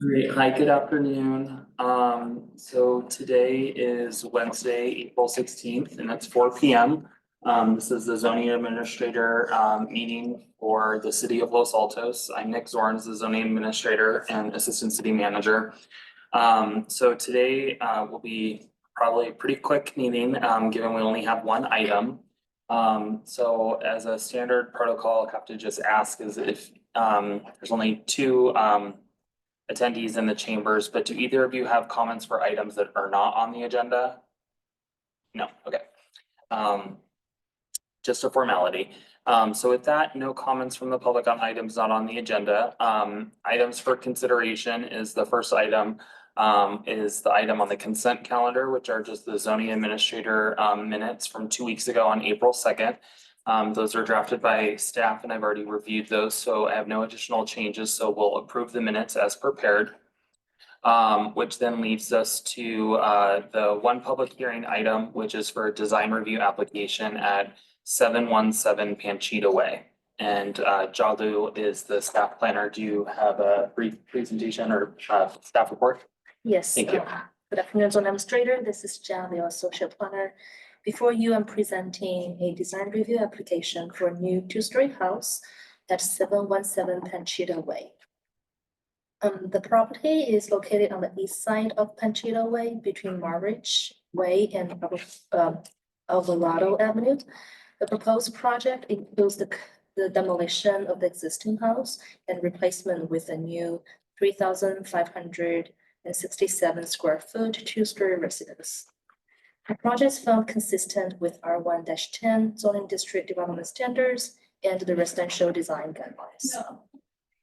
Great. Hi, good afternoon. So today is Wednesday, April 16th, and it's 4 p.m. This is the zoning administrator meeting for the city of Los Altos. I'm Nick Zorns, the zoning administrator and assistant city manager. So today will be probably a pretty quick meeting, given we only have one item. So as a standard protocol, I have to just ask is if there's only two attendees in the chambers, but do either of you have comments for items that are not on the agenda? No, okay. Just a formality. So with that, no comments from the public on items not on the agenda. Items for consideration is the first item, is the item on the consent calendar, which are just the zoning administrator minutes from 2 weeks ago on April 2nd. Those are drafted by staff and I've already reviewed those, so I have no additional changes, so we'll approve the minutes as prepared. Which then leaves us to the one public hearing item, which is for a design review application at 717 Panchita Way. And Jalu is the staff planner. Do you have a brief presentation or staff report? Yes. Thank you. Good afternoon, zone administrator. This is Jia, the associate planner. Before you, I'm presenting a design review application for a new two-story house at 717 Panchita Way. The property is located on the east side of Panchita Way between Marridge Way and Alvarado Avenue. The proposed project includes the demolition of the existing house and replacement with a new 3,567 square foot two-story residence. The project is found consistent with R1-10 zoning district development standards and the residential design guidelines.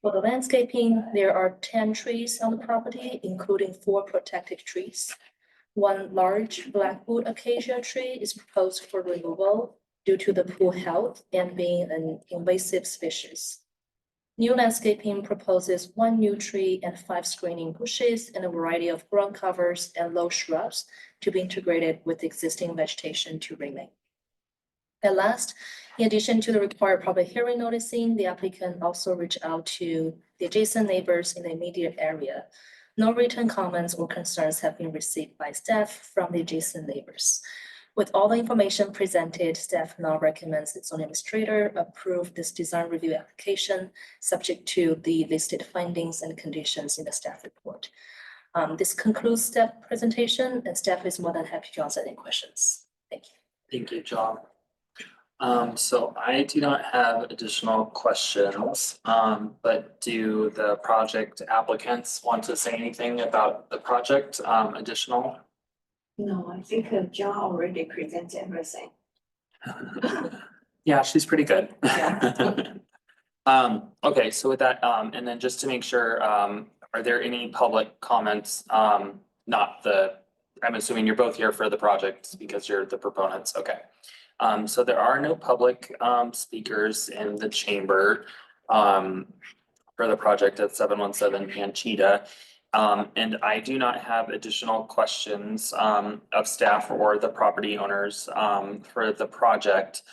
For the landscaping, there are 10 trees on the property, including 4 protected trees. One large blackwood acacia tree is proposed for removal due to the poor health and being an invasive species. New landscaping proposes 1 new tree and 5 screening bushes and a variety of ground covers and low shrubs to be integrated with existing vegetation to remain. At last, in addition to the required public hearing noticing, the applicant also reached out to the adjacent neighbors in the immediate area. No written comments or concerns have been received by staff from the adjacent neighbors. With all the information presented, staff now recommends the zoning administrator approve this design review application subject to the listed findings and conditions in the staff report. This concludes staff presentation, and staff is more than happy to answer any questions. Thank you. Thank you, John. So I do not have additional questions, but do the project applicants want to say anything about the project, additional? No, I think John already presented everything. Yeah, she's pretty good. Yeah. Okay, so with that, and then just to make sure, are there any public comments? I'm assuming you're both here for the project because you're the proponents, okay. So there are no public speakers in the chamber for the project at 717 Panchita. And I do not have additional questions of staff or the property owners for the project.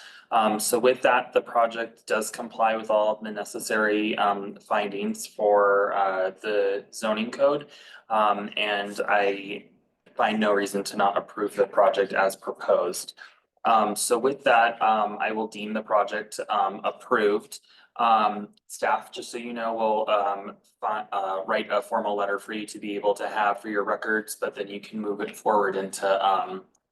So with that, the project does comply with all of the necessary findings for the zoning code. And I find no reason to not approve the project as proposed. So with that, I will deem the project approved. Staff, just so you know, will write a formal letter for you to be able to have for your records, but then you can move it forward into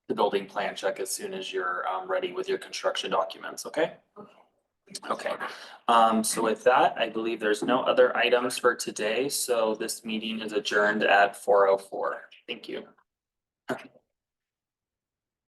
the building plan check as soon as you're ready with your construction documents, okay? Okay, so with that, I believe there's no other items for today, so this meeting is adjourned at 4:04. Thank you.